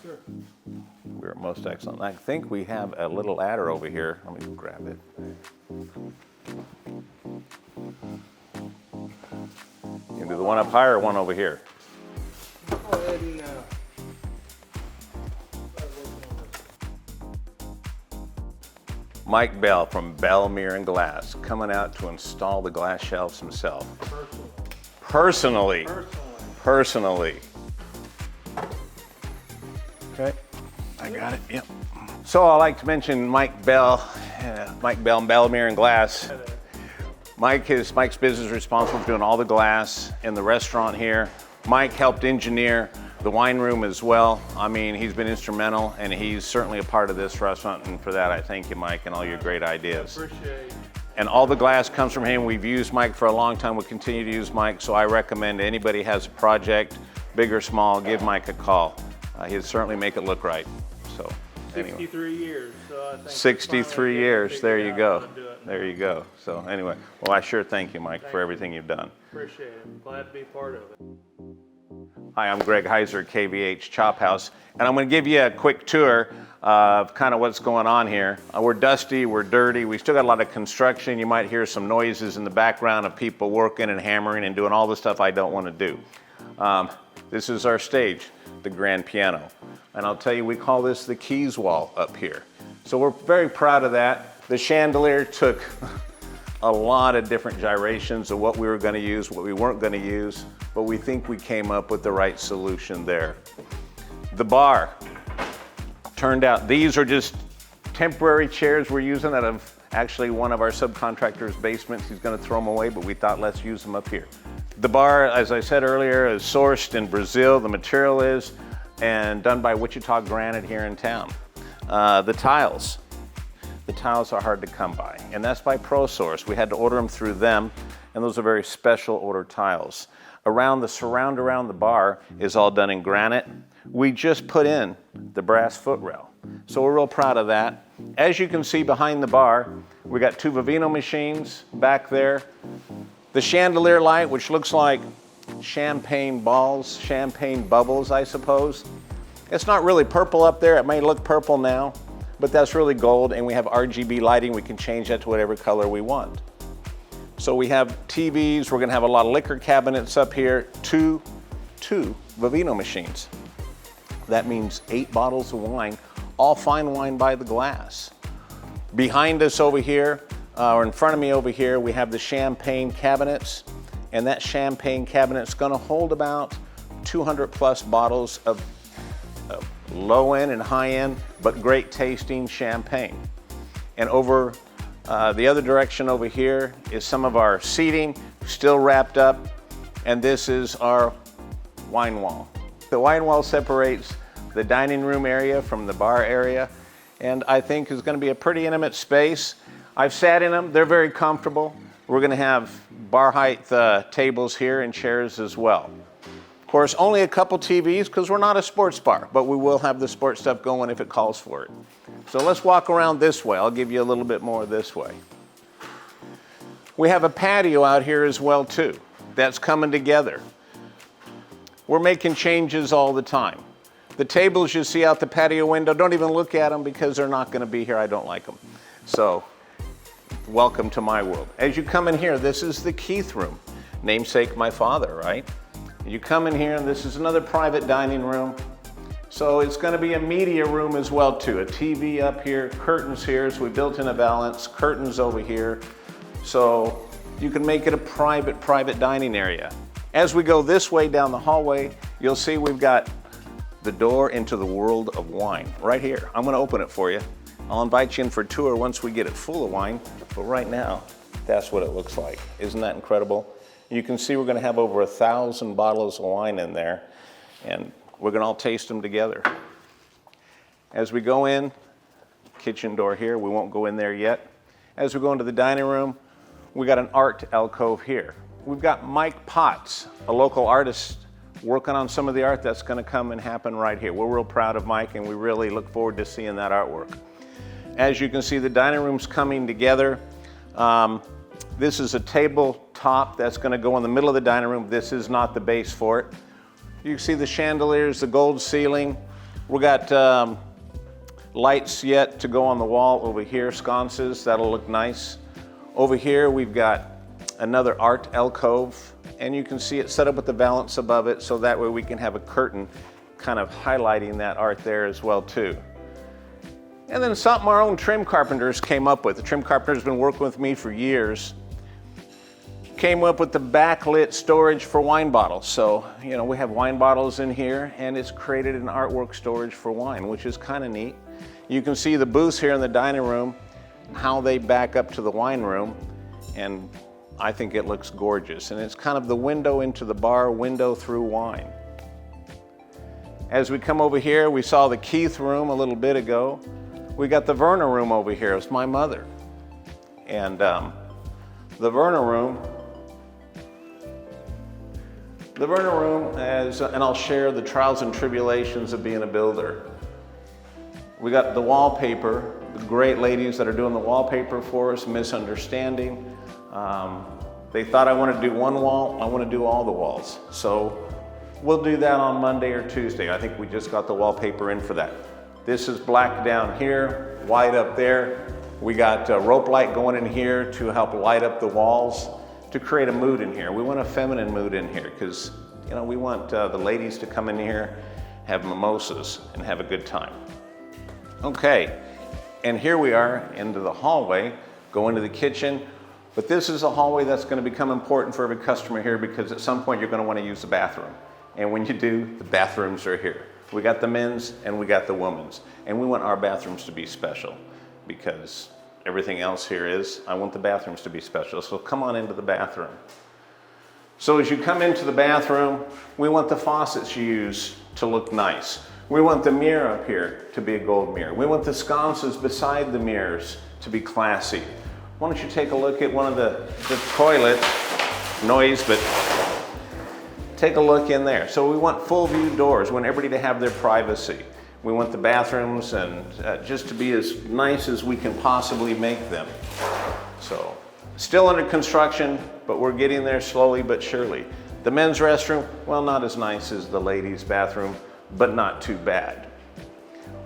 Sure. We are most excellent. I think we have a little adder over here. Let me grab it. You can do the one up higher or one over here? Go ahead and Mike Bell from Bell Mirror and Glass coming out to install the glass shelves himself. Personally. Okay, I got it, yep. So I like to mention Mike Bell and Bell Mirror and Glass. Mike's business is responsible for doing all the glass in the restaurant here. Mike helped engineer the wine room as well. I mean, he's been instrumental, and he's certainly a part of this restaurant, and for that I thank you, Mike, and all your great ideas. appreciate it. And all the glass comes from him. We've used Mike for a long time. We'll continue to use Mike, so I recommend anybody has a project, big or small, give Mike a call. He'll certainly make it look right. So anyway. 63 years. So I think 63 years, there you go. There you go. So anyway, well, I sure thank you, Mike, for everything you've done. Appreciate it. I'm glad to be part of it. Hi, I'm Greg Heiser at KVH Chophouse, and I'm going to give you a quick tour of kind of what's going on here. We're dusty, we're dirty, we still got a lot of construction. You might hear some noises in the background of people working and hammering and doing all the stuff I don't want to do. This is our stage, the grand piano. And I'll tell you, we call this the keys wall up here. So we're very proud of that. The chandelier took a lot of different gyrations of what we were going to use, what we weren't going to use, but we think we came up with the right solution there. The bar turned out, these are just temporary chairs we're using out of actually one of our subcontractors' basements. He's going to throw them away, but we thought let's use them up here. The bar, as I said earlier, is sourced in Brazil, the material is, and done by Wichita Granite here in town. The tiles are hard to come by, and that's by ProSource. We had to order them through them, and those are very special order tiles. Around the surround around the bar is all done in granite. We just put in the brass footrail, so we're real proud of that. As you can see behind the bar, we got two Vivino machines back there. The chandelier light, which looks like champagne balls, champagne bubbles, I suppose. It's not really purple up there. It may look purple now, but that's really gold, and we have RGB lighting. We can change that to whatever color we want. So we have TVs. We're gonna have a lot of liquor cabinets up here. Two Vivino machines. That means 8 bottles of wine, all fine wine by the glass. Behind us over here, or in front of me over here, we have the champagne cabinets, and that champagne cabinet's gonna hold about 200 plus bottles of low end and high end, but great tasting champagne. And over the other direction over here is some of our seating, still wrapped up, and this is our wine wall. The wine wall separates the dining room area from the bar area, and I think is gonna be a pretty intimate space. I've sat in them, they're very comfortable. We're gonna have bar height tables here and chairs as well. Of course, only a couple TVs because we're not a sports bar, but we will have the sports stuff going if it calls for it. So let's walk around this way. I'll give you a little bit more this way. We have a patio out here as well too. That's coming together. We're making changes all the time. The tables you see out the patio window, don't even look at them because they're not gonna be here. I don't like them. So, welcome to my world. As you come in here, this is the Keith room. Namesake my father, right? You come in here and this is another private dining room. So it's gonna be a media room as well too. A TV up here, curtains here, so we built in a valance, curtains over here. So you can make it a private dining area. As we go this way down the hallway, you'll see we've got the door into the world of wine right here. I'm gonna open it for you. I'll invite you in for a tour once we get it full of wine, but right now, that's what it looks like. Isn't that incredible? You can see we're gonna have over 1,000 bottles of wine in there, and we're gonna all taste them together. As we go in, kitchen door here, we won't go in there yet. As we go into the dining room, we got an art alcove here. We've got Mike Potts, a local artist, working on some of the art that's gonna come and happen right here. We're real proud of Mike, and we really look forward to seeing that artwork. As you can see, the dining room's coming together. This is a tabletop that's gonna go in the middle of the dining room. This is not the base for it. You can see the chandeliers, the gold ceiling. We got lights yet to go on the wall over here, sconces, that'll look nice. Over here we've got another art alcove, and you can see it set up with the valance above it, so that way we can have a curtain kind of highlighting that art there as well too. And then something our own trim carpenters came up with. The trim carpenter's been working with me for years. Came up with the backlit storage for wine bottles. So, you know, we have wine bottles in here, and it's created an artwork storage for wine, which is kind of neat. You can see the booths here in the dining room, how they back up to the wine room, and I think it looks gorgeous. And it's kind of the window into the bar, window through wine. As we come over here, we saw the Keith room a little bit ago. We got the Vera room over here. It's my mother. And the Vera room has, and I'll share the trials and tribulations of being a builder. We got the wallpaper, the great ladies that are doing the wallpaper for us, Misunderstanding. They thought I want to do one wall, I want to do all the walls. So we'll do that on Monday or Tuesday. I think we just got the wallpaper in for that. This is black down here, white up there. We got rope light going in here to help light up the walls, to create a mood in here. We want a feminine mood in here because, you know, we want the ladies to come in here, have mimosas, and have a good time. Okay, and here we are into the hallway, go into the kitchen. But this is a hallway that's going to become important for every customer here, because at some point you're going to want to use the bathroom. And when you do, the bathrooms are here. We got the men's and we got the women's. And we want our bathrooms to be special, because everything else here is, I want the bathrooms to be special. So come on into the bathroom. So as you come into the bathroom, we want the faucets you use to look nice. We want the mirror up here to be a gold mirror. We want the sconces beside the mirrors to be classy. Why don't you take a look at one of the toilet noise, but take a look in there. So we want full view doors. We want everybody to have their privacy. We want the bathrooms and just to be as nice as we can possibly make them. So still under construction, but we're getting there slowly but surely. The men's restroom, well, not as nice as the ladies' bathroom, but not too bad.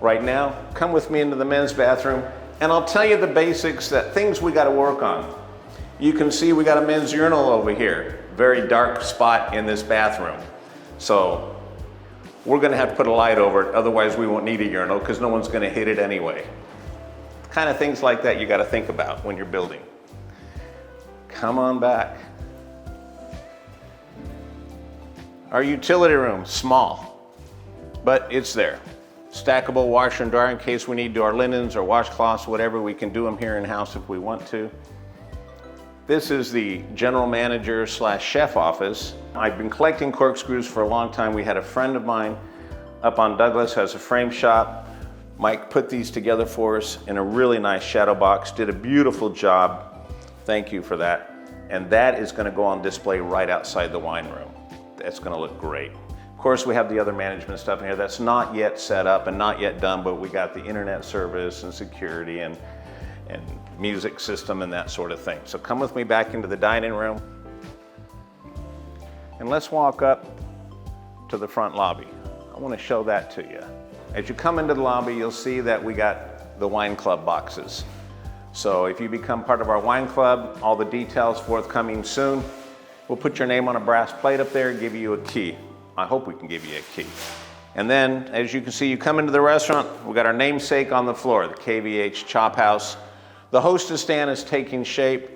Right now, come with me into the men's bathroom, and I'll tell you the basics, that things we got to work on. You can see we got a men's urinal over here, very dark spot in this bathroom. So we're going to have to put a light over it, otherwise we won't need a urinal because no one's going to hit it anyway. Kind of things like that you got to think about when you're building. Come on back. Our utility room, small, but it's there. Stackable washer and dryer in case we need to do our linens or washcloths, whatever. We can do them here in-house if we want to. This is the general manager / chef office. I've been collecting corkscrews for a long time. We had a friend of mine up on Douglas, has a frame shop. Mike put these together for us in a really nice shadow box, did a beautiful job. Thank you for that. And that is going to go on display right outside the wine room. That's going to look great. Of course, we have the other management stuff in here that's not yet set up and not yet done, but we got the internet service and security and music system and that sort of thing. So come with me back into the dining room, and let's walk up to the front lobby. I want to show that to you. As you come into the lobby, you'll see that we got the wine club boxes. So if you become part of our wine club, all the details forthcoming soon. We'll put your name on a brass plate up there and give you a key. I hope we can give you a key. And then, as you can see, you come into the restaurant, we got our namesake on the floor, the KVH Chophouse. The Hostess stand is taking shape.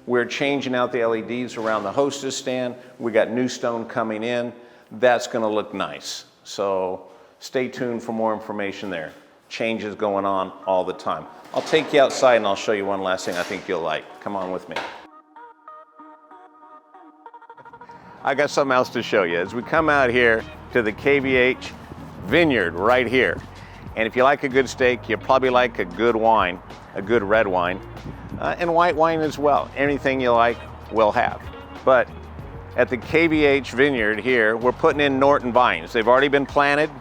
We're changing out the LEDs around the Hostess stand. We got new stone coming in. That's gonna look nice. So stay tuned for more information there. Changes going on all the time. I'll take you outside and I'll show you one last thing I think you'll like. Come on with me. I got something else to show you. As we come out here to the KVH Vineyard right here. And if you like a good steak, you probably like a good wine, a good red wine, and white wine as well. Anything you like, we'll have. But at the KVH Vineyard here, we're putting in Norton vines. They've already been planted.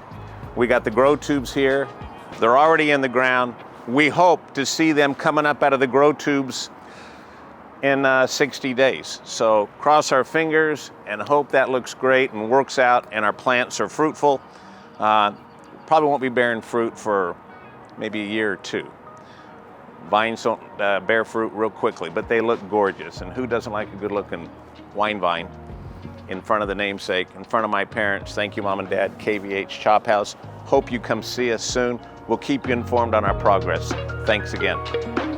We got the grow tubes here. They're already in the ground. We hope to see them coming up out of the grow tubes in 60 days. So cross our fingers and hope that looks great and works out and our plants are fruitful. probably won't be bearing fruit for maybe a year or two. Vines don't bear fruit real quickly, but they look gorgeous. And who doesn't like a good looking wine vine in front of the namesake, in front of my parents? Thank you, Mom and Dad, KVH Chophouse. Hope you come see us soon. We'll keep you informed on our progress. Thanks again.